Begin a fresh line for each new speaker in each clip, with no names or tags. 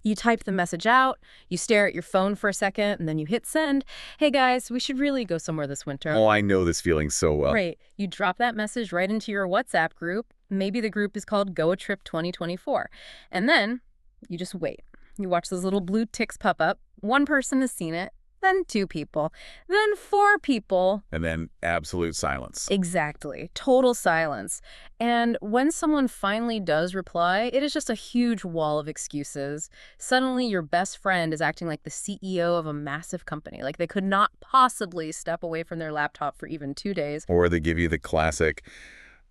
You type the message out, you stare at your phone for a second, and then you hit send. Hey guys, we should really go somewhere this winter.
Oh, I know this feeling so well.
Right. You drop that message right into your WhatsApp group. Maybe the group is called Go a Trip 2024. And then you just wait. You watch those little blue ticks pop up. One person has seen it, then two people, then four people.
And then absolute silence.
Exactly. Total silence. And when someone finally does reply, it is just a huge wall of excuses. Suddenly, your best friend is acting like the CEO of a massive company. Like they could not possibly step away from their laptop for even 2 days.
Or they give you the classic,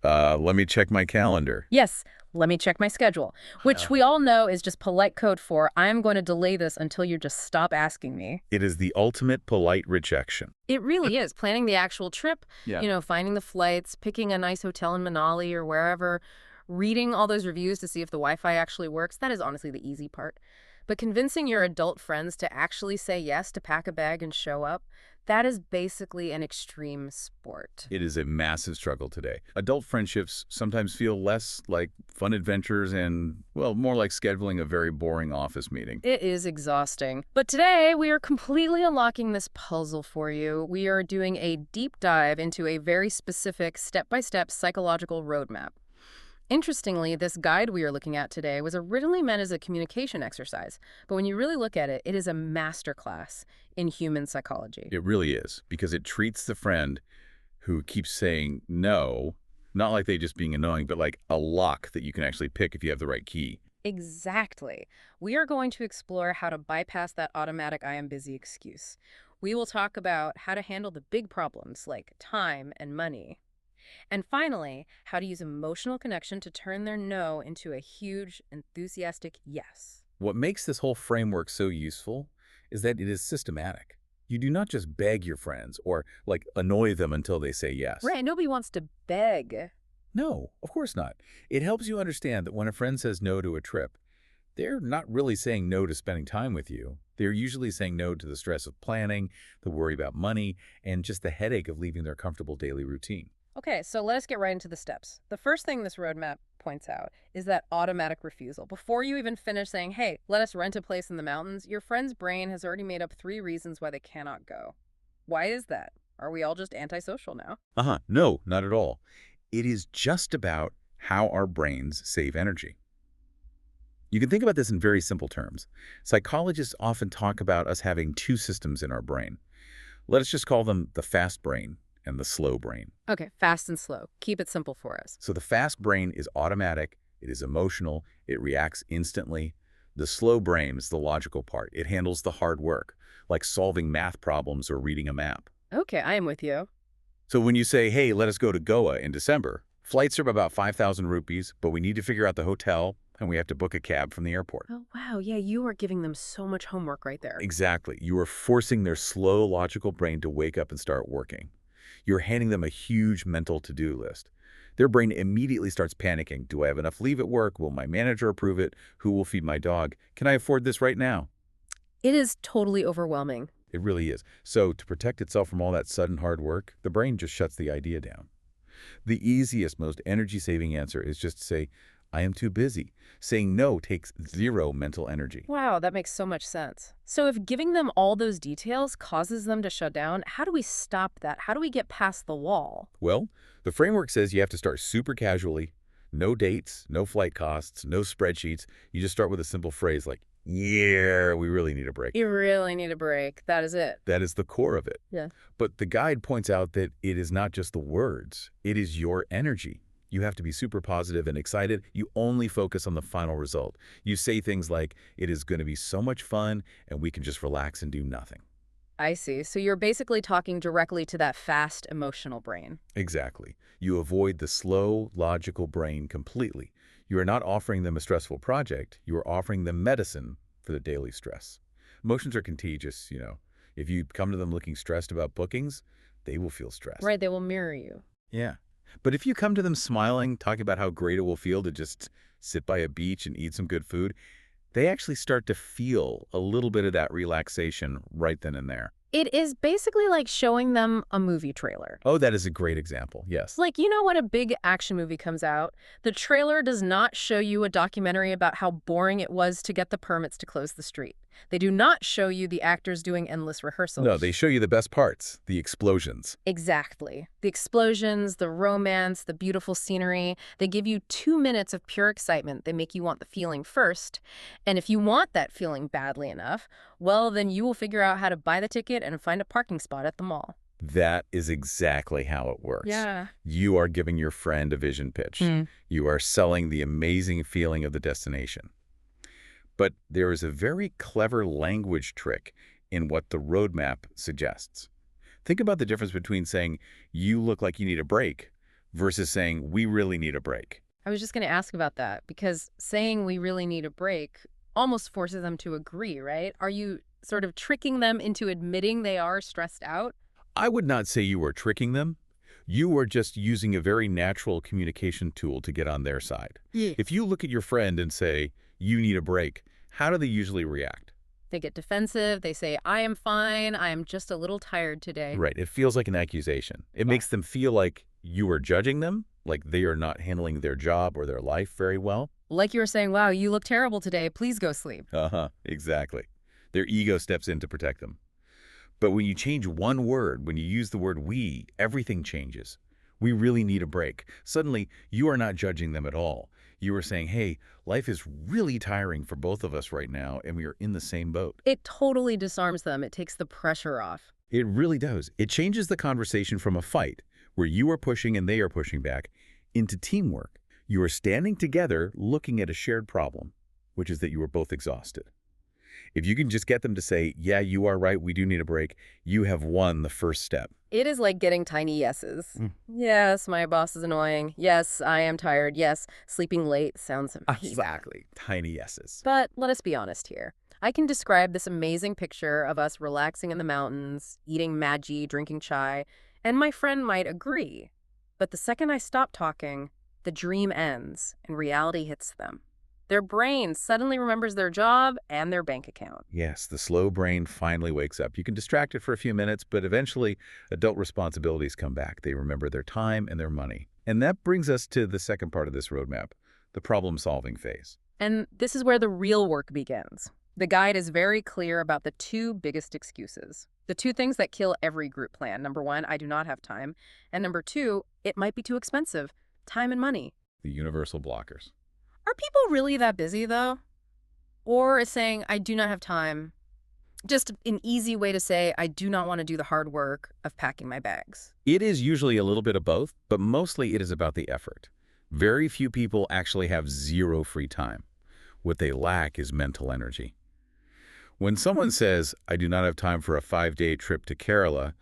let me check my calendar.
Yes, let me check my schedule, which we all know is just polite code for I'm going to delay this until you just stop asking me.
It is the ultimate polite rejection.
It really is. Planning the actual trip,
Yeah.
finding the flights, picking a nice hotel in Manali or wherever, reading all those reviews to see if the Wi-Fi actually works, that is honestly the easy part. But convincing your adult friends to actually say yes to pack a bag and show up, that is basically an extreme sport.
It is a massive struggle today. Adult friendships sometimes feel less like fun adventures and, well, more like scheduling a very boring office meeting.
It is exhausting. But today, we are completely unlocking this puzzle for you. We are doing a deep dive into a very specific step-by-step psychological roadmap. Interestingly, this guide we are looking at today was originally meant as a communication exercise, but when you really look at it, it is a masterclass in human psychology.
It really is, because it treats the friend who keeps saying no, not like they just being annoying, but like a lock that you can actually pick if you have the right key.
Exactly. We are going to explore how to bypass that automatic I am busy excuse. We will talk about how to handle the big problems like time and money. And finally, how to use emotional connection to turn their no into a huge, enthusiastic yes.
What makes this whole framework so useful is that it is systematic. You do not just beg your friends or, like, annoy them until they say yes.
Right, nobody wants to beg.
No, of course not. It helps you understand that when a friend says no to a trip, they're not really saying no to spending time with you. They're usually saying no to the stress of planning, the worry about money, and just the headache of leaving their comfortable daily routine.
Okay, so let us get right into the steps. The first thing this roadmap points out is that automatic refusal. Before you even finish saying, hey, let us rent a place in the mountains, your friend's brain has already made up 3 reasons why they cannot go. Why is that? Are we all just antisocial now?
No, not at all. It is just about how our brains save energy. You can think about this in very simple terms. Psychologists often talk about us having 2 systems in our brain. Let us just call them the fast brain and the slow brain.
Okay, fast and slow. Keep it simple for us.
So the fast brain is automatic, it is emotional, it reacts instantly. The slow brain is the logical part. It handles the hard work, like solving math problems or reading a map.
Okay, I am with you.
So when you say, hey, let us go to Goa in December, flights are about 5,000 rupees, but we need to figure out the hotel and we have to book a cab from the airport.
Oh, wow. Yeah, you are giving them so much homework right there.
Exactly. You are forcing their slow, logical brain to wake up and start working. You're handing them a huge mental to-do list. Their brain immediately starts panicking. Do I have enough leave at work? Will my manager approve it? Who will feed my dog? Can I afford this right now?
It is totally overwhelming.
It really is. So to protect itself from all that sudden hard work, the brain just shuts the idea down. The easiest, most energy-saving answer is just to say, I am too busy. Saying no takes 0 mental energy.
Wow, that makes so much sense. So if giving them all those details causes them to shut down, how do we stop that? How do we get past the wall?
Well, the framework says you have to start super casually. No dates, no flight costs, no spreadsheets. You just start with a simple phrase like, yeah, we really need a break.
You really need a break. That is it.
That is the core of it.
Yeah.
But the guide points out that it is not just the words. It is your energy. You have to be super positive and excited. You only focus on the final result. You say things like, it is going to be so much fun, and we can just relax and do nothing.
I see. So you're basically talking directly to that fast emotional brain.
Exactly. You avoid the slow, logical brain completely. You are not offering them a stressful project. You are offering them medicine for the daily stress. Emotions are contagious, you know. If you come to them looking stressed about bookings, they will feel stressed.
Right, they will mirror you.
Yeah. But if you come to them smiling, talking about how great it will feel to just sit by a beach and eat some good food, they actually start to feel a little bit of that relaxation right then and there.
It is basically like showing them a movie trailer.
Oh, that is a great example. Yes.
Like, when a big action movie comes out, the trailer does not show you a documentary about how boring it was to get the permits to close the street. They do not show you the actors doing endless
No,
rehearsals.
they show you the best parts, the explosions.
Exactly. The explosions, the romance, the beautiful scenery, they give you 2 minutes of pure excitement. They make you want the feeling first. And if you want that feeling badly enough, well, then you will figure out how to buy the ticket and find a parking spot at the mall.
That is exactly how it works.
Yeah.
You are giving your friend a vision pitch. You are selling the amazing feeling of the destination. But there is a very clever language trick in what the roadmap suggests. Think about the difference between saying, you look like you need a break, versus saying, we really need a break.
I was just going to ask about that because saying we really need a break almost forces them to agree, right? Are you sort of tricking them into admitting they are stressed out?
I would not say you are tricking them. You are just using a very natural communication tool to get on their side.
Yeah.
If you look at your friend and say, you need a break, how do they usually react?
They get defensive. They say, I am fine. I am just a little tired today.
Right. It feels like an accusation. It makes them feel like you are judging them, like they are not handling their job or their life very well.
Like you were saying, wow, you look terrible today. Please go sleep.
Exactly. Their ego steps in to protect them. But when you change one word, when you use the word we, everything changes. We really need a break. Suddenly, you are not judging them at all. You are saying, hey, life is really tiring for both of us right now, and we are in the same boat.
It totally disarms them. It takes the pressure off.
It really does. It changes the conversation from a fight, where you are pushing and they are pushing back, into teamwork. You are standing together looking at a shared problem, which is that you are both exhausted. If you can just get them to say, yeah, you are right, we do need a break, you have won the first step.
It is like getting tiny yeses. Yes, my boss is annoying. Yes, I am tired. Yes, sleeping late sounds amazing.
Exactly. Tiny yeses.
But let us be honest here. I can describe this amazing picture of us relaxing in the mountains, eating Maggi, drinking chai, and my friend might agree. But the second I stop talking, the dream ends and reality hits them. Their brain suddenly remembers their job and their bank account.
Yes, the slow brain finally wakes up. You can distract it for a few minutes, but eventually adult responsibilities come back. They remember their time and their money. And that brings us to the second part of this roadmap, the problem-solving phase.
And this is where the real work begins. The guide is very clear about the two biggest excuses. The two things that kill every group plan. Number one, I do not have time. And number two, it might be too expensive. Time and money.
The universal blockers.
Are people really that busy, though? Or is saying, I do not have time, just an easy way to say, I do not want to do the hard work of packing my bags?
It is usually a little bit of both, but mostly it is about the effort. Very few people actually have zero free time. What they lack is mental energy. When someone says, I do not have time for a 5-day trip to Kerala,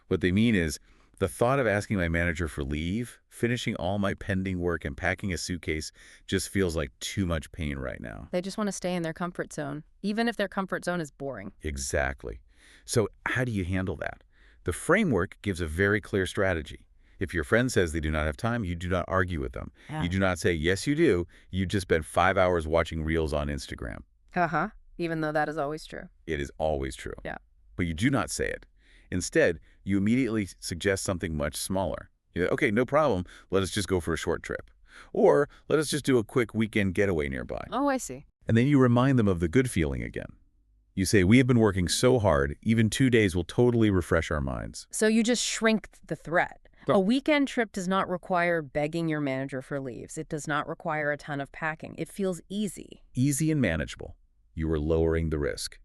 what they mean is, the thought of asking my manager for leave, finishing all my pending work, and packing a suitcase just feels like too much pain right now.
They just want to stay in their comfort zone, even if their comfort zone is boring.
Exactly. So how do you handle that? The framework gives a very clear strategy. If your friend says they do not have time, you do not argue with them.
Yeah.
You do not say, yes, you do. You just spent 5 hours watching Reels on Instagram.
Even though that is always true.
It is always true.
Yeah.
But you do not say it. Instead, you immediately suggest something much smaller. Okay, no problem. Let us just go for a short trip. Or let us just do a quick weekend getaway nearby.
Oh, I see.
And then you remind them of the good feeling again. You say, we have been working so hard, even 2 days will totally refresh our minds.
So you just shrink the threat.
So-
A weekend trip does not require begging your manager for leaves. It does not require a ton of packing. It feels easy.
Easy and manageable. You are lowering the risk.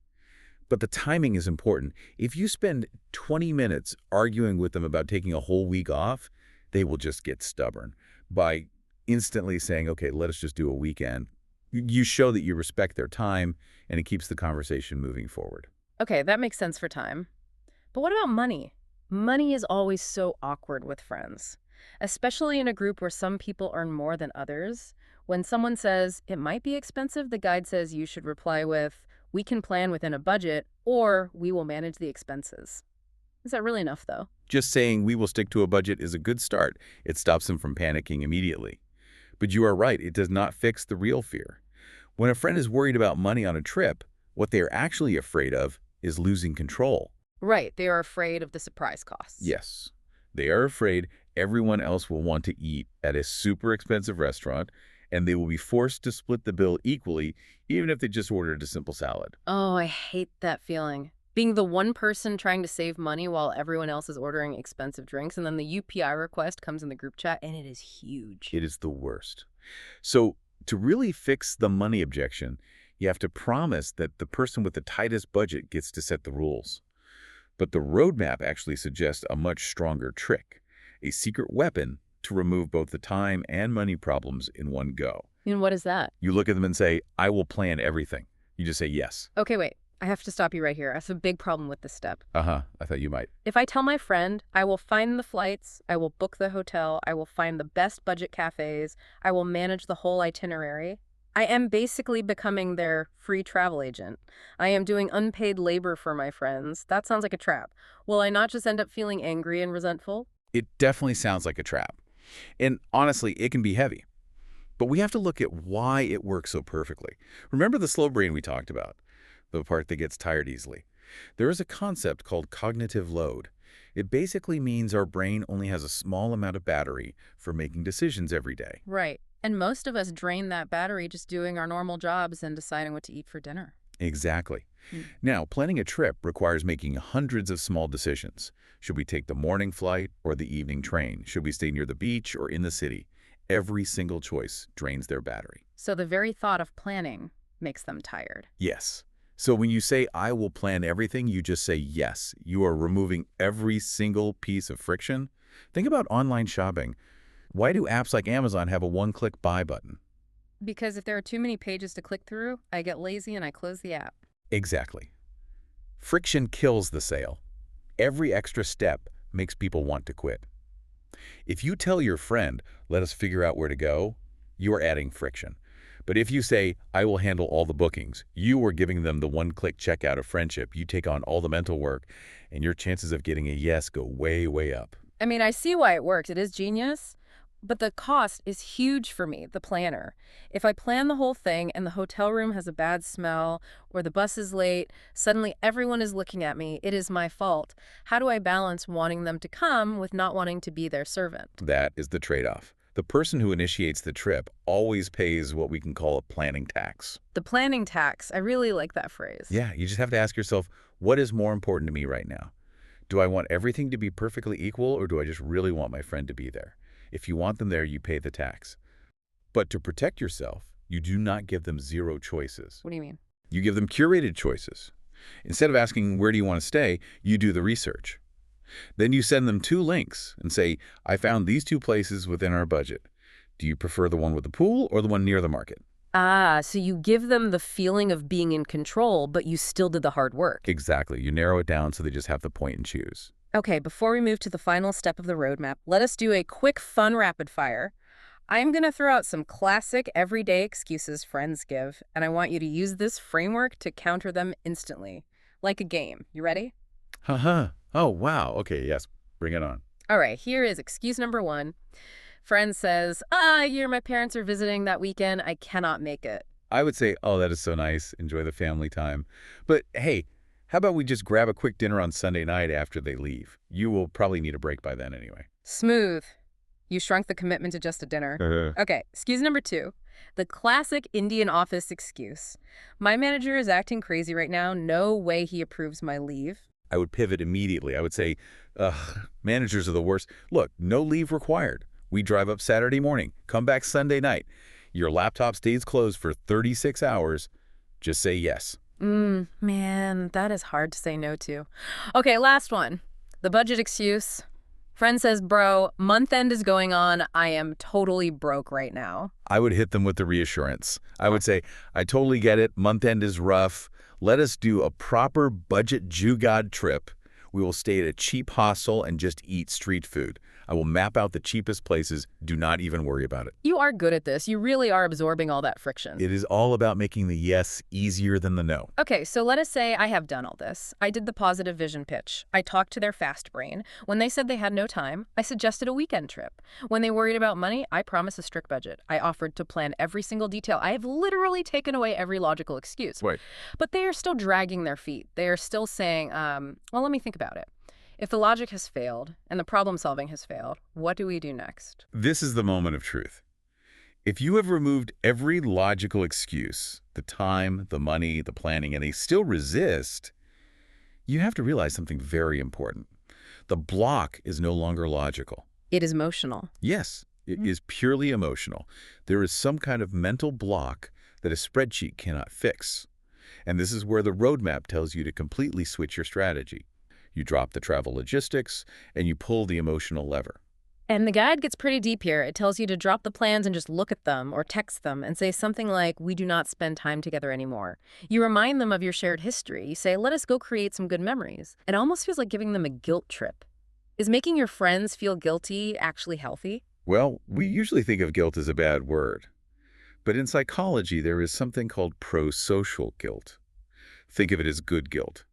But the timing is important. If you spend 20 minutes arguing with them about taking a whole week off, they will just get stubborn. By instantly saying, okay, let us just do a weekend, you show that you respect their time, and it keeps the conversation moving forward.
Okay, that makes sense for time. But what about money? Money is always so awkward with friends, especially in a group where some people earn more than others. When someone says, it might be expensive, the guide says you should reply with, we can plan within a budget, or we will manage the expenses. Is that really enough, though?
Just saying we will stick to a budget is a good start. It stops them from panicking immediately. But you are right, it does not fix the real fear. When a friend is worried about money on a trip, what they are actually afraid of is losing control.
Right, they are afraid of the surprise costs.
Yes. They are afraid everyone else will want to eat at a super expensive restaurant, and they will be forced to split the bill equally, even if they just ordered a simple salad.
Oh, I hate that feeling. Being the one person trying to save money while everyone else is ordering expensive drinks, and then the UPI request comes in the group chat, and it is huge.
It is the worst. So, to really fix the money objection, you have to promise that the person with the tightest budget gets to set the rules. But the roadmap actually suggests a much stronger trick, a secret weapon to remove both the time and money problems in one go.
And what is that?
You look at them and say, I will plan everything. You just say yes.
Okay, wait. I have to stop you right here. I have a big problem with this step.
Uh-huh, I thought you might.
If I tell my friend, I will find the flights, I will book the hotel, I will find the best budget cafes, I will manage the whole itinerary, I am basically becoming their free travel agent. I am doing unpaid labor for my friends. That sounds like a trap. Will I not just end up feeling angry and resentful?
It definitely sounds like a trap. And honestly, it can be heavy. But we have to look at why it works so perfectly. Remember the slow brain we talked about? The part that gets tired easily. There is a concept called cognitive load. It basically means our brain only has a small amount of battery for making decisions every day.
Right. And most of us drain that battery just doing our normal jobs and deciding what to eat for dinner.
Exactly.
Hmm.
Now, planning a trip requires making hundreds of small decisions. Should we take the morning flight or the evening train? Should we stay near the beach or in the city? Every single choice drains their battery.
So the very thought of planning makes them tired.
Yes. So when you say, I will plan everything, you just say yes. You are removing every single piece of friction. Think about online shopping. Why do apps like Amazon have a one-click buy button?
Because if there are too many pages to click through, I get lazy and I close the app.
Exactly. Friction kills the sale. Every extra step makes people want to quit. If you tell your friend, let us figure out where to go, you are adding friction. But if you say, I will handle all the bookings, you are giving them the one-click checkout of friendship. You take on all the mental work, and your chances of getting a yes go way, way up.
I mean, I see why it works. It is genius. But the cost is huge for me, the planner. If I plan the whole thing and the hotel room has a bad smell or the bus is late, suddenly everyone is looking at me. It is my fault. How do I balance wanting them to come with not wanting to be their servant?
That is the trade-off. The person who initiates the trip always pays what we can call a planning tax.
The planning tax. I really like that phrase.
Yeah, you just have to ask yourself, what is more important to me right now? Do I want everything to be perfectly equal, or do I just really want my friend to be there? If you want them there, you pay the tax. But to protect yourself, you do not give them zero choices.
What do you mean?
You give them curated choices. Instead of asking, where do you want to stay, you do the research. Then you send them 2 links and say, I found these 2 places within our budget. Do you prefer the one with the pool or the one near the market?
Ah, so you give them the feeling of being in control, but you still did the hard work.
Exactly. You narrow it down so they just have to point and choose.
Okay, before we move to the final step of the roadmap, let us do a quick, fun rapid fire. I'm going to throw out some classic everyday excuses friends give, and I want you to use this framework to counter them instantly, like a game. You ready?
Haha. Oh, wow. Okay, yes. Bring it on.
All right, here is excuse number 1. Friend says, my parents are visiting that weekend. I cannot make it.
I would say, oh, that is so nice. Enjoy the family time. But hey, how about we just grab a quick dinner on Sunday night after they leave? You will probably need a break by then anyway.
Smooth. You shrunk the commitment to just a dinner. Okay, excuse number 2. The classic Indian office excuse. My manager is acting crazy right now. No way he approves my leave.
I would pivot immediately. I would say, managers are the worst. Look, no leave required. We drive up Saturday morning, come back Sunday night. Your laptop stays closed for 36 hours. Just say yes.
Man, that is hard to say no to. Okay, last one. The budget excuse. Friend says, bro, month end is going on. I am totally broke right now.
I would hit them with the reassurance. I would say, I totally get it. Month end is rough. Let us do a proper budget Jugad trip We will stay at a cheap hostel and just eat street food. I will map out the cheapest places. Do not even worry about it.
You are good at this. You really are absorbing all that friction.
It is all about making the yes easier than the no.
Okay, so let us say I have done all this. I did the positive vision pitch. I talked to their fast brain. When they said they had no time, I suggested a weekend trip. When they worried about money, I promised a strict budget. I offered to plan every single detail. I have literally taken away every logical excuse.
Right.
But they are still dragging their feet. They are still saying, well, let me think about it. If the logic has failed and the problem solving has failed, what do we do next?
This is the moment of truth. If you have removed every logical excuse, the time, the money, the planning, and they still resist, you have to realize something very important. The block is no longer logical.
It is emotional.
Yes, it is purely emotional. There is some kind of mental block that a spreadsheet cannot fix. And this is where the roadmap tells you to completely switch your strategy. You drop the travel logistics, and you pull the emotional lever.
And the guide gets pretty deep here. It tells you to drop the plans and just look at them or text them and say something like, we do not spend time together anymore. You remind them of your shared history. You say, let us go create some good memories. It almost feels like giving them a guilt trip. Is making your friends feel guilty actually healthy?
Well, we usually think of guilt as a bad word. But in psychology, there is something called prosocial guilt. Think of it as good guilt.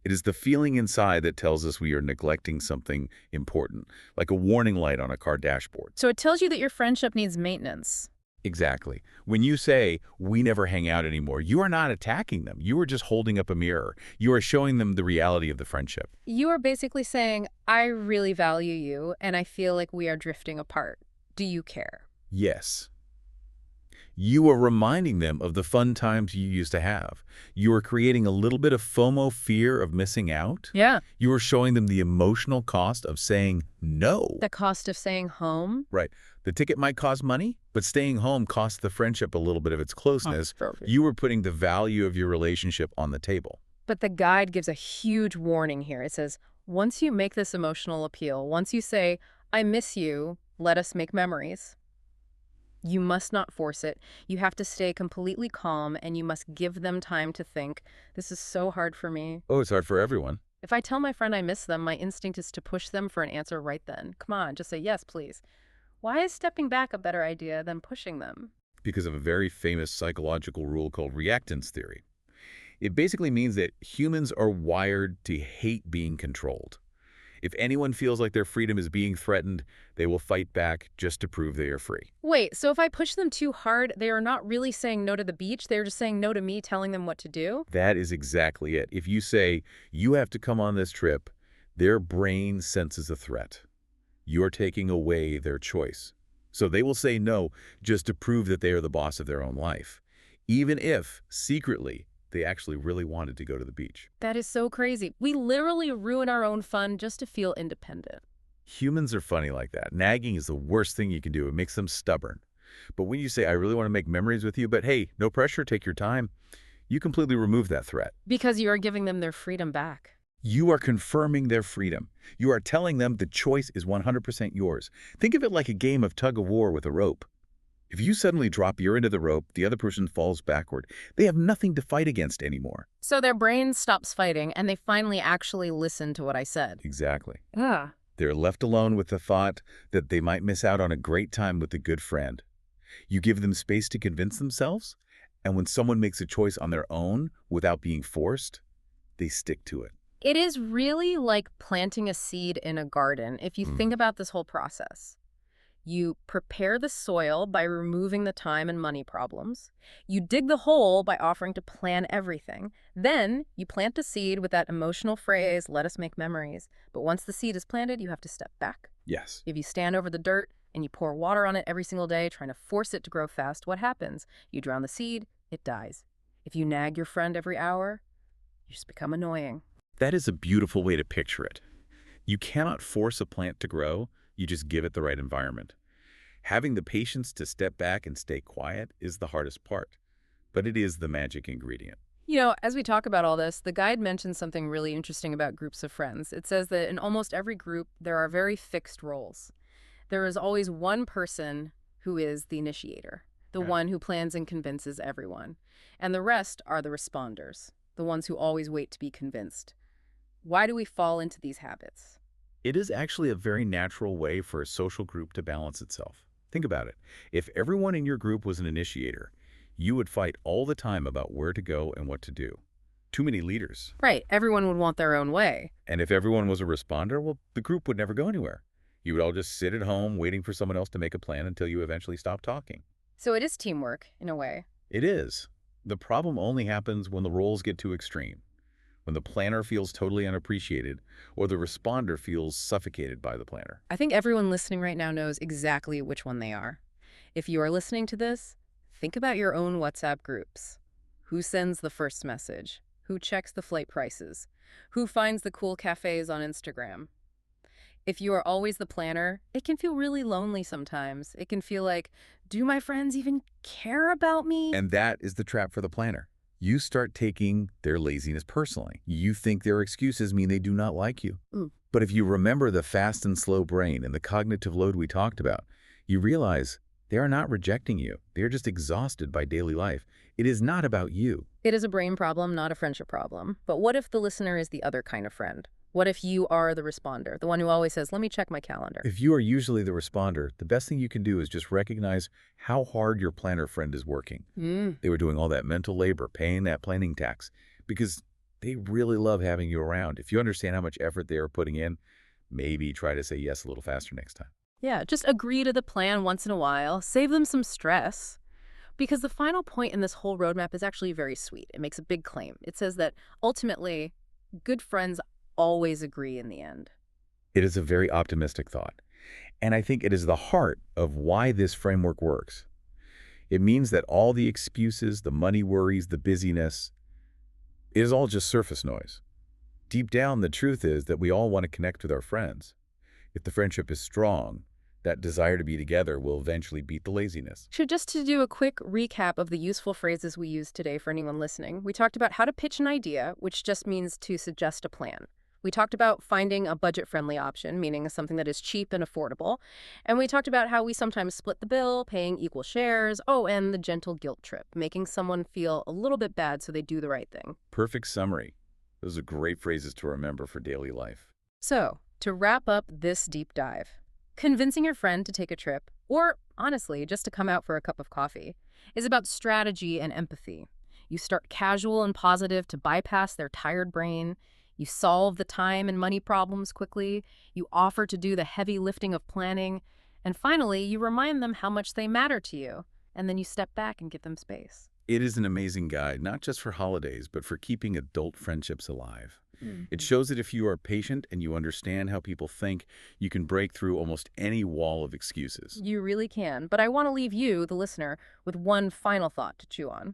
It is the feeling inside that tells us we are neglecting something important, like a warning light on a car dashboard.
So it tells you that your friendship needs maintenance.
Exactly. When you say, we never hang out anymore, you are not attacking them. You are just holding up a mirror. You are showing them the reality of the friendship.
You are basically saying, I really value you, and I feel like we are drifting apart. Do you care?
Yes. You are reminding them of the fun times you used to have. You are creating a little bit of FOMO, fear of missing out.
Yeah.
You are showing them the emotional cost of saying no.
The cost of staying home?
Right. The ticket might cost money, but staying home costs the friendship a little bit of its closeness. You are putting the value of your relationship on the table.
But the guide gives a huge warning here. It says, once you make this emotional appeal, once you say, I miss you, let us make memories, you must not force it. You have to stay completely calm, and you must give them time to think, this is so hard for me.
Oh, it's hard for everyone.
If I tell my friend I miss them, my instinct is to push them for an answer right then. Come on, just say yes, please. Why is stepping back a better idea than pushing them?
Because of a very famous psychological rule called reactance theory. It basically means that humans are wired to hate being controlled. If anyone feels like their freedom is being threatened, they will fight back just to prove they are free.
Wait, so if I push them too hard, they are not really saying no to the beach, they're just saying no to me telling them what to do?
That is exactly it. If you say, you have to come on this trip, their brain senses a threat. You're taking away their choice. So they will say no just to prove that they are the boss of their own life, even if, secretly, they actually really wanted to go to the beach.
That is so crazy. We literally ruin our own fun just to feel independent.
Humans are funny like that. Nagging is the worst thing you can do. It makes them stubborn. But when you say, I really want to make memories with you, but hey, no pressure, take your time, you completely remove that threat.
Because you are giving them their freedom back.
You are confirming their freedom. You are telling them the choice is 100% yours. Think of it like a game of tug-of-war with a rope. If you suddenly drop your end of the rope, the other person falls backward. They have nothing to fight against anymore.
So their brain stops fighting, and they finally actually listen to what I said.
Exactly.
Ah.
They're left alone with the thought that they might miss out on a great time with a good friend. You give them space to convince themselves, and when someone makes a choice on their own without being forced, they stick to it.
It is really like planting a seed in a garden, if you think about this whole process. You prepare the soil by removing the time and money problems. You dig the hole by offering to plan everything. Then you plant the seed with that emotional phrase, let us make memories. But once the seed is planted, you have to step back.
Yes.
If you stand over the dirt and you pour water on it every single day, trying to force it to grow fast, what happens? You drown the seed, it dies. If you nag your friend every hour, you just become annoying.
That is a beautiful way to picture it. You cannot force a plant to grow, you just give it the right environment. Having the patience to step back and stay quiet is the hardest part, but it is the magic ingredient.
You know, as we talk about all this, the guide mentions something really interesting about groups of friends. It says that in almost every group, there are very fixed roles. There is always one person who is the initiator, the one who plans and convinces everyone. And the rest are the responders, the ones who always wait to be convinced. Why do we fall into these habits?
It is actually a very natural way for a social group to balance itself. Think about it. If everyone in your group was an initiator, you would fight all the time about where to go and what to do. Too many leaders.
Right, everyone would want their own way.
And if everyone was a responder, well, the group would never go anywhere. You would all just sit at home waiting for someone else to make a plan until you eventually stop talking.
So it is teamwork, in a way.
It is. The problem only happens when the roles get too extreme, when the planner feels totally unappreciated or the responder feels suffocated by the planner.
I think everyone listening right now knows exactly which one they are. If you are listening to this, think about your own WhatsApp groups. Who sends the first message? Who checks the flight prices? Who finds the cool cafes on Instagram? If you are always the planner, it can feel really lonely sometimes. It can feel like, do my friends even care about me?
And that is the trap for the planner. You start taking their laziness personally. You think their excuses mean they do not like you.
Mm.
But if you remember the fast and slow brain and the cognitive load we talked about, you realize they are not rejecting you. They are just exhausted by daily life. It is not about you.
It is a brain problem, not a friendship problem. But what if the listener is the other kind of friend? What if you are the responder, the one who always says, let me check my calendar?
If you are usually the responder, the best thing you can do is just recognize how hard your planner friend is working. They were doing all that mental labor, paying that planning tax, because they really love having you around. If you understand how much effort they are putting in, maybe try to say yes a little faster next time.
Yeah, just agree to the plan once in a while. Save them some stress. Because the final point in this whole roadmap is actually very sweet. It makes a big claim. It says that ultimately, good friends always agree in the end.
It is a very optimistic thought, and I think it is the heart of why this framework works. It means that all the excuses, the money worries, the busyness, it is all just surface noise. Deep down, the truth is that we all want to connect with our friends. If the friendship is strong, that desire to be together will eventually beat the laziness.
So just to do a quick recap of the useful phrases we used today for anyone listening, we talked about how to pitch an idea, which just means to suggest a plan. We talked about finding a budget-friendly option, meaning something that is cheap and affordable. And we talked about how we sometimes split the bill, paying equal shares. Oh, and the gentle guilt trip, making someone feel a little bit bad so they do the right thing.
Perfect summary. Those are great phrases to remember for daily life.
So, to wrap up this deep dive, convincing your friend to take a trip, or honestly, just to come out for a cup of coffee, is about strategy and empathy. You start casual and positive to bypass their tired brain. You solve the time and money problems quickly. You offer to do the heavy lifting of planning. And finally, you remind them how much they matter to you. And then you step back and give them space.
It is an amazing guide, not just for holidays, but for keeping adult friendships alive. It shows that if you are patient and you understand how people think, you can break through almost any wall of excuses.
You really can. But I want to leave you, the listener, with one final thought to chew on.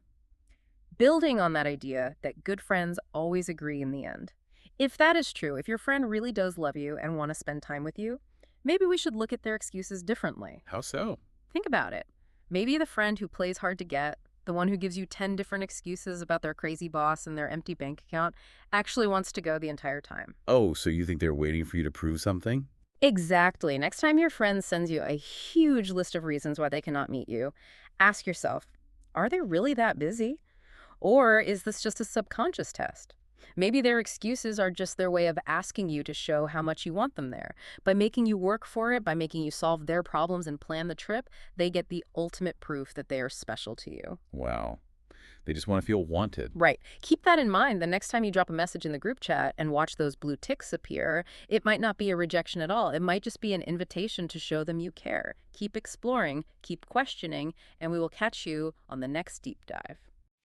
Building on that idea that good friends always agree in the end. If that is true, if your friend really does love you and want to spend time with you, maybe we should look at their excuses differently.
How so?
Think about it. Maybe the friend who plays hard to get, the one who gives you 10 different excuses about their crazy boss and their empty bank account, actually wants to go the entire time.
Oh, so you think they're waiting for you to prove something?
Exactly. Next time your friend sends you a huge list of reasons why they cannot meet you, ask yourself, are they really that busy? Or is this just a subconscious test? Maybe their excuses are just their way of asking you to show how much you want them there. By making you work for it, by making you solve their problems and plan the trip, they get the ultimate proof that they are special to you.
Wow. They just want to feel wanted.
Right. Keep that in mind the next time you drop a message in the group chat and watch those blue ticks appear. It might not be a rejection at all. It might just be an invitation to show them you care. Keep exploring, keep questioning, and we will catch you on the next deep dive.